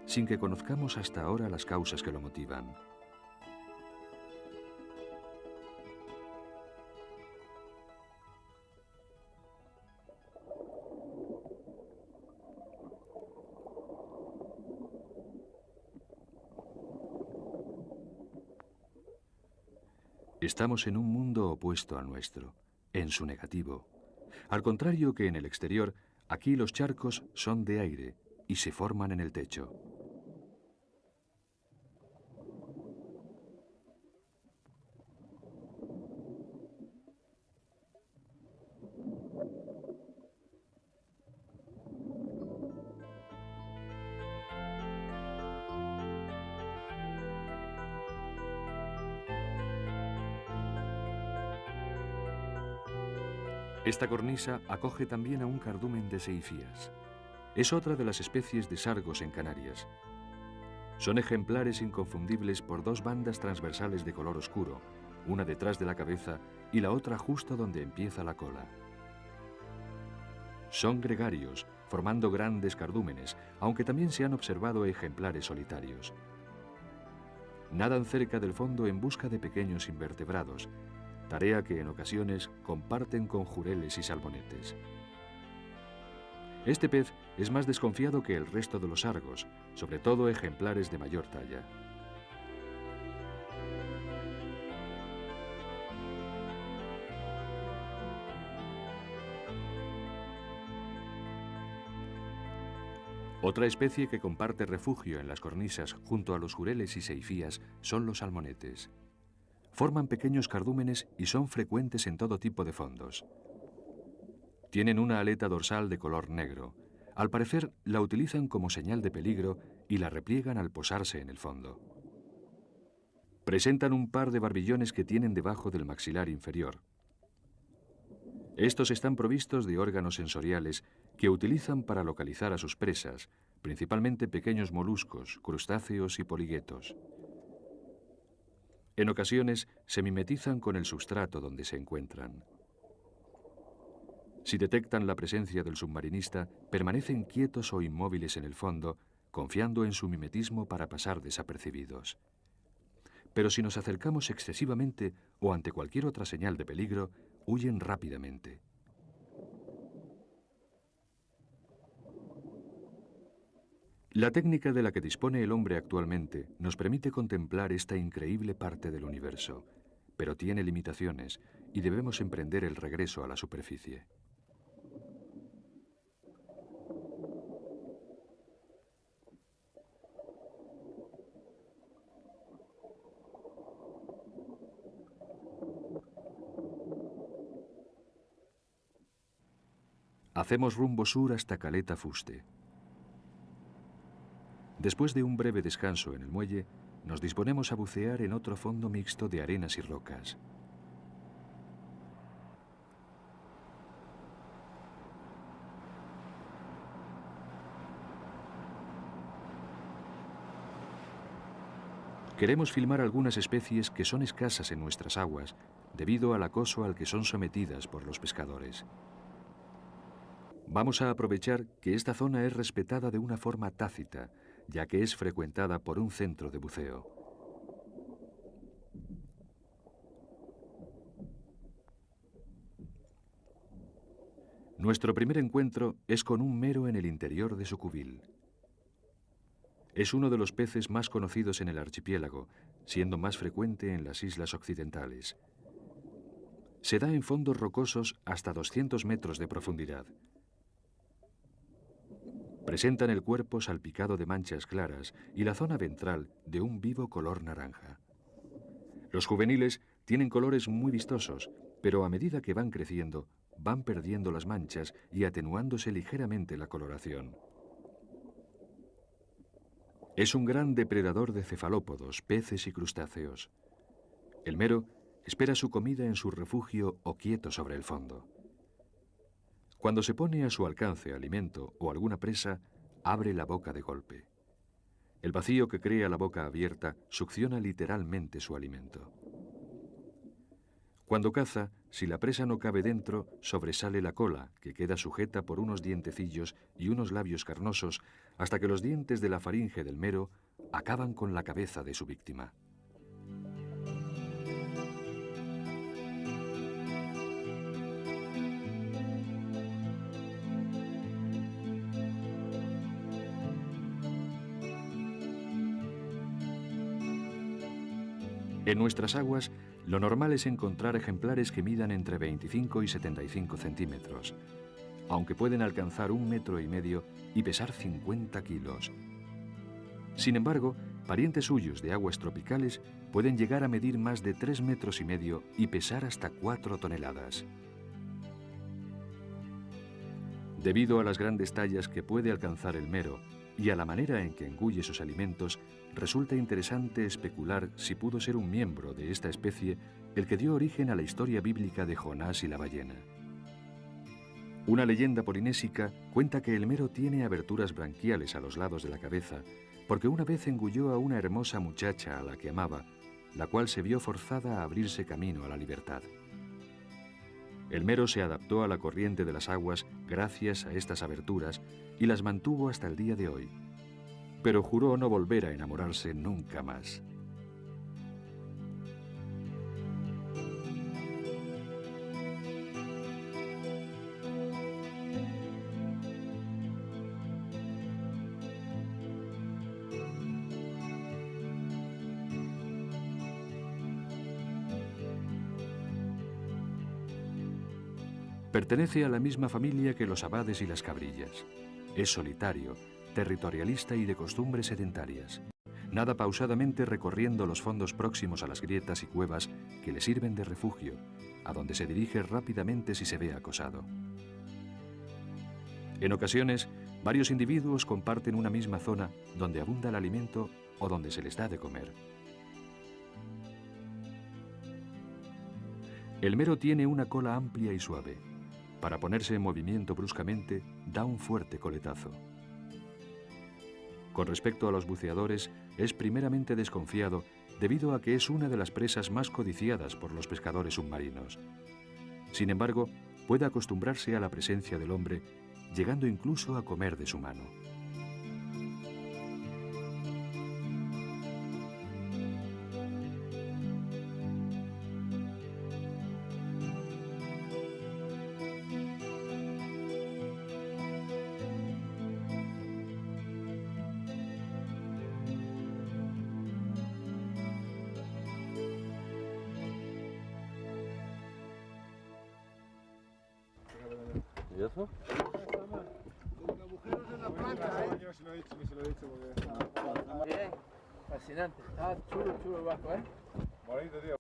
sin que conozcamos hasta ahora las causas que lo motivan. Estamos en un mundo opuesto al nuestro, en su negativo. Al contrario que en el exterior, aquí los charcos son de aire y se forman en el techo. Esta cornisa acoge también a un cardumen de seifías. Es otra de las especies de sargos en Canarias. Son ejemplares inconfundibles por dos bandas transversales de color oscuro, una detrás de la cabeza y la otra justo donde empieza la cola. Son gregarios, formando grandes cardúmenes, aunque también se han observado ejemplares solitarios. Nadan cerca del fondo en busca de pequeños invertebrados, tarea que en ocasiones comparten con jureles y salmonetes. Este pez es más desconfiado que el resto de los sargos, sobre todo ejemplares de mayor talla. Otra especie que comparte refugio en las cornisas junto a los jureles y seifías son los salmonetes. forman pequeños cardúmenes y son frecuentes en todo tipo de fondos. Tienen una aleta dorsal de color negro. Al parecer, la utilizan como señal de peligro y la repliegan al posarse en el fondo. Presentan un par de barbillones que tienen debajo del maxilar inferior. Estos están provistos de órganos sensoriales que utilizan para localizar a sus presas, principalmente pequeños moluscos, crustáceos y poliguetos. En ocasiones se mimetizan con el sustrato donde se encuentran. Si detectan la presencia del submarinista, permanecen quietos o inmóviles en el fondo, confiando en su mimetismo para pasar desapercibidos. Pero si nos acercamos excesivamente o ante cualquier otra señal de peligro, huyen rápidamente. La técnica de la que dispone el hombre actualmente nos permite contemplar esta increíble parte del universo, pero tiene limitaciones y debemos emprender el regreso a la superficie. Hacemos rumbo sur hasta Caleta Fuste. Después de un breve descanso en el muelle, nos disponemos a bucear en otro fondo mixto de arenas y rocas. Queremos filmar algunas especies que son escasas en nuestras aguas debido al acoso al que son sometidas por los pescadores. Vamos a aprovechar que esta zona es respetada de una forma tácita, ya que es frecuentada por un centro de buceo. Nuestro primer encuentro es con un mero en el interior de su cubil. Es uno de los peces más conocidos en el archipiélago, siendo más frecuente en las islas occidentales. Se da en fondos rocosos hasta 200 metros de profundidad. Presentan el cuerpo salpicado de manchas claras y la zona ventral de un vivo color naranja. Los juveniles tienen colores muy vistosos, pero a medida que van creciendo, van perdiendo las manchas y atenuándose ligeramente la coloración. Es un gran depredador de cefalópodos, peces y crustáceos. El mero espera su comida en su refugio o quieto sobre el fondo. Cuando se pone a su alcance alimento o alguna presa, abre la boca de golpe. El vacío que crea la boca abierta succiona literalmente su alimento. Cuando caza, si la presa no cabe dentro, sobresale la cola, que queda sujeta por unos dientecillos y unos labios carnosos, hasta que los dientes de la faringe del mero acaban con la cabeza de su víctima. En nuestras aguas, lo normal es encontrar ejemplares que midan entre 25 y 75 centímetros, aunque pueden alcanzar 1,5 metros y pesar 50 kilos. Sin embargo, parientes suyos de aguas tropicales pueden llegar a medir más de 3,5 metros y pesar hasta 4 toneladas. Debido a las grandes tallas que puede alcanzar el mero y a la manera en que engulle sus alimentos, resulta interesante especular si pudo ser un miembro de esta especie el que dio origen a la historia bíblica de Jonás y la ballena. Una leyenda polinésica cuenta que el mero tiene aberturas branquiales a los lados de la cabeza, porque una vez engulló a una hermosa muchacha a la que amaba, la cual se vio forzada a abrirse camino a la libertad. El mero se adaptó a la corriente de las aguas gracias a estas aberturas y las mantuvo hasta el día de hoy, pero juró no volver a enamorarse nunca más. Pertenece a la misma familia que los abades y las cabrillas. Es solitario, territorialista y de costumbres sedentarias. nada pausadamente recorriendo los fondos próximos a las grietas y cuevas que le sirven de refugio, a donde se dirige rápidamente si se ve acosado. En ocasiones, varios individuos comparten una misma zona donde abunda el alimento o donde se les da de comer. El mero tiene una cola amplia y suave. Para ponerse en movimiento bruscamente, da un fuerte coletazo. Con respecto a los buceadores, es primeramente desconfiado debido a que es una de las presas más codiciadas por los pescadores submarinos. Sin embargo, puede acostumbrarse a la presencia del hombre, llegando incluso a comer de su mano. ¿Y eso? Bien, fascinante. Está chulo, chulo el barco, ¿eh? Bonito, tío.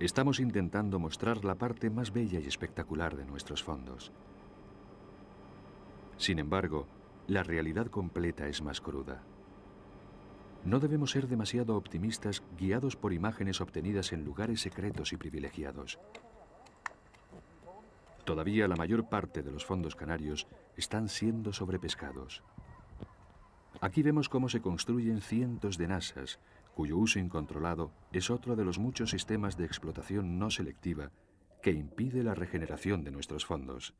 Estamos intentando mostrar la parte más bella y espectacular de nuestros fondos. Sin embargo, la realidad completa es más cruda. No debemos ser demasiado optimistas guiados por imágenes obtenidas en lugares secretos y privilegiados. Todavía la mayor parte de los fondos canarios están siendo sobrepescados. Aquí vemos cómo se construyen cientos de nasas, cuyo uso incontrolado es otro de los muchos sistemas de explotación no selectiva que impide la regeneración de nuestros fondos.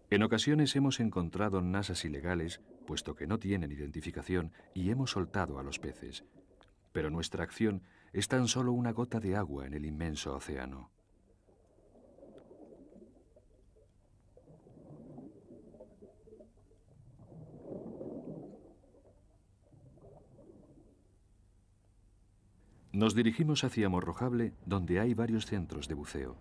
En ocasiones hemos encontrado nasas ilegales, puesto que no tienen identificación, y hemos soltado a los peces. Pero nuestra acción es tan solo una gota de agua en el inmenso océano. Nos dirigimos hacia Morrojable, donde hay varios centros de buceo.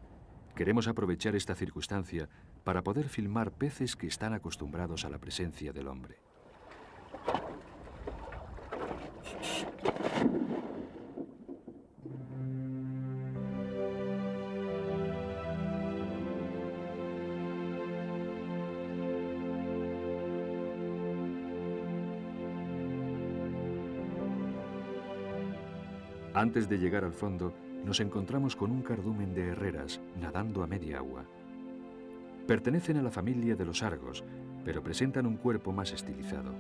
Queremos aprovechar esta circunstancia para poder filmar peces que están acostumbrados a la presencia del hombre. Antes de llegar al fondo, nos encontramos con un cardumen de herreras nadando a media agua. Pertenecen a la familia de los argos, pero presentan un cuerpo más estilizado.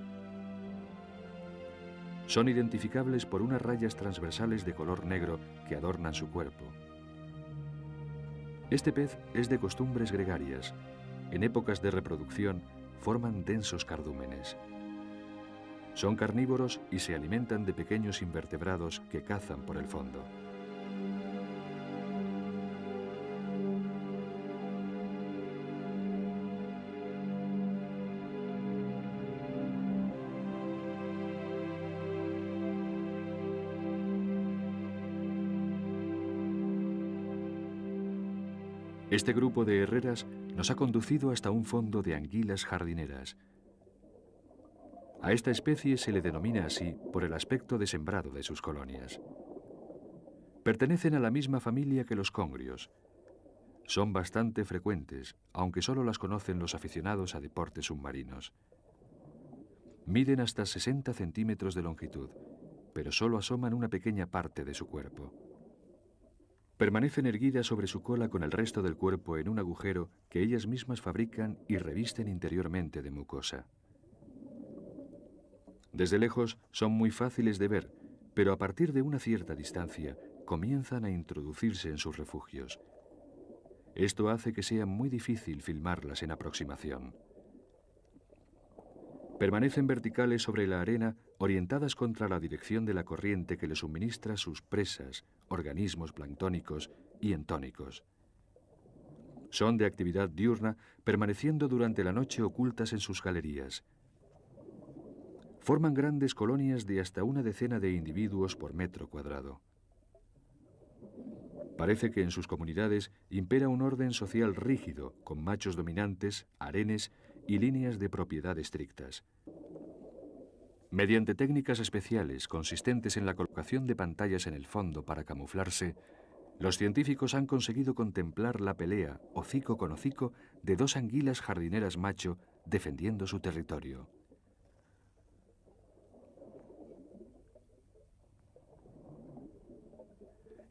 Son identificables por unas rayas transversales de color negro que adornan su cuerpo. Este pez es de costumbres gregarias. En épocas de reproducción forman densos cardúmenes. Son carnívoros y se alimentan de pequeños invertebrados que cazan por el fondo. Este grupo de herreras nos ha conducido hasta un fondo de anguilas jardineras. A esta especie se le denomina así por el aspecto de sembrado de sus colonias. Pertenecen a la misma familia que los congrios. Son bastante frecuentes, aunque solo las conocen los aficionados a deportes submarinos. Miden hasta 60 centímetros de longitud, pero solo asoman una pequeña parte de su cuerpo. Permanecen erguidas sobre su cola con el resto del cuerpo en un agujero que ellas mismas fabrican y revisten interiormente de mucosa. Desde lejos son muy fáciles de ver, pero a partir de una cierta distancia comienzan a introducirse en sus refugios. Esto hace que sea muy difícil filmarlas en aproximación. Permanecen verticales sobre la arena, orientadas contra la dirección de la corriente que les suministra sus presas, organismos planctónicos y entónicos. Son de actividad diurna, permaneciendo durante la noche ocultas en sus galerías. Forman grandes colonias de hasta una decena de individuos por metro cuadrado. Parece que en sus comunidades impera un orden social rígido, con machos dominantes, harenes y líneas de propiedad estrictas. Mediante técnicas especiales consistentes en la colocación de pantallas en el fondo para camuflarse, los científicos han conseguido contemplar la pelea, hocico con hocico, de dos anguilas jardineras macho defendiendo su territorio.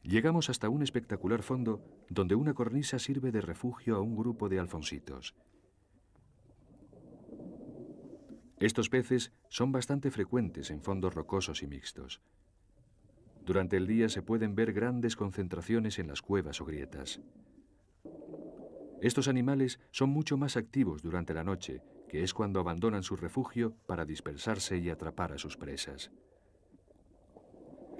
Llegamos hasta un espectacular fondo donde una cornisa sirve de refugio a un grupo de alfonsitos. Estos peces son bastante frecuentes en fondos rocosos y mixtos. Durante el día se pueden ver grandes concentraciones en las cuevas o grietas. Estos animales son mucho más activos durante la noche, que es cuando abandonan su refugio para dispersarse y atrapar a sus presas.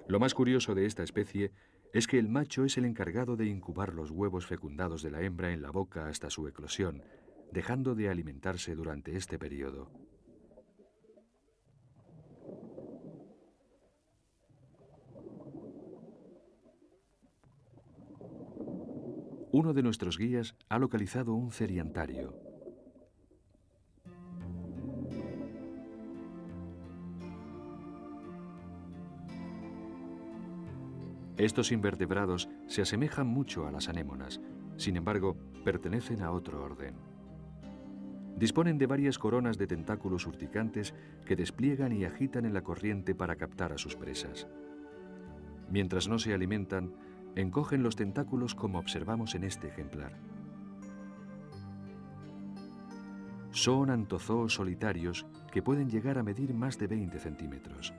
Lo más curioso de esta especie es que el macho es el encargado de incubar los huevos fecundados de la hembra en la boca hasta su eclosión, dejando de alimentarse durante este periodo. Uno de nuestros guías ha localizado un ceriantario. Estos invertebrados se asemejan mucho a las anémonas, sin embargo, pertenecen a otro orden. Disponen de varias coronas de tentáculos urticantes que despliegan y agitan en la corriente para captar a sus presas. Mientras no se alimentan, encogen los tentáculos como observamos en este ejemplar. Son antozoos solitarios que pueden llegar a medir más de 20 centímetros.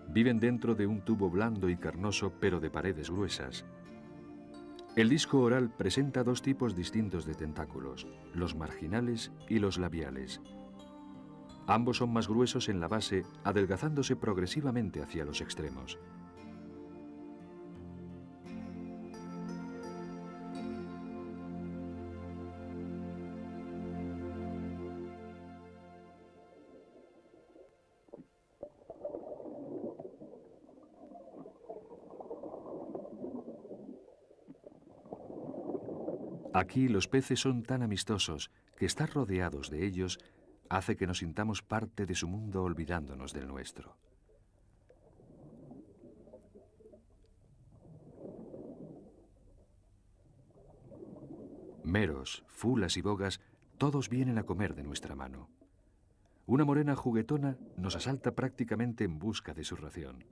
Viven dentro de un tubo blando y carnoso, pero de paredes gruesas. El disco oral presenta dos tipos distintos de tentáculos, los marginales y los labiales. Ambos son más gruesos en la base, adelgazándose progresivamente hacia los extremos. Aquí los peces son tan amistosos que estar rodeados de ellos hace que nos sintamos parte de su mundo olvidándonos del nuestro. Meros, fulas y bogas, todos vienen a comer de nuestra mano. Una morena juguetona nos asalta prácticamente en busca de su ración.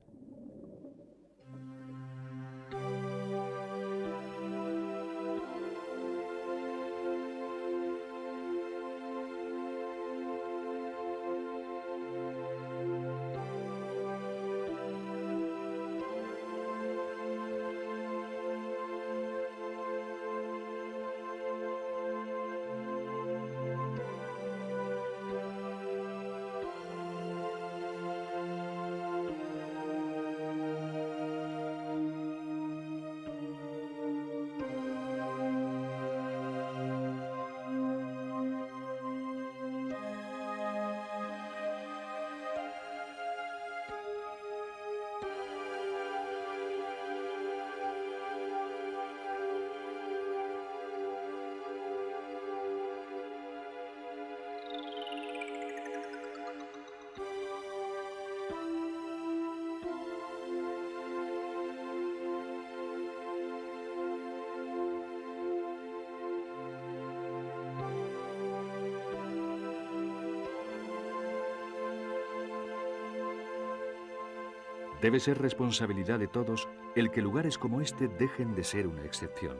Debe ser responsabilidad de todos el que lugares como este dejen de ser una excepción.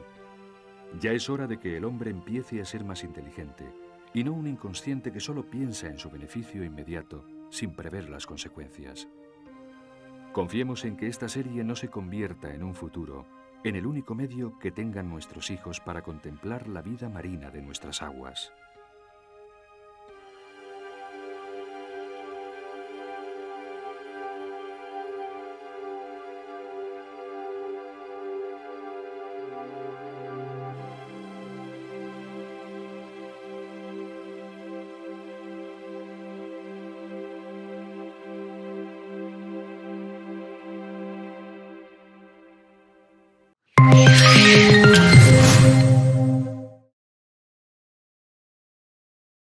Ya es hora de que el hombre empiece a ser más inteligente y no un inconsciente que solo piensa en su beneficio inmediato sin prever las consecuencias. Confiemos en que esta serie no se convierta en un futuro en el único medio que tengan nuestros hijos para contemplar la vida marina de nuestras aguas.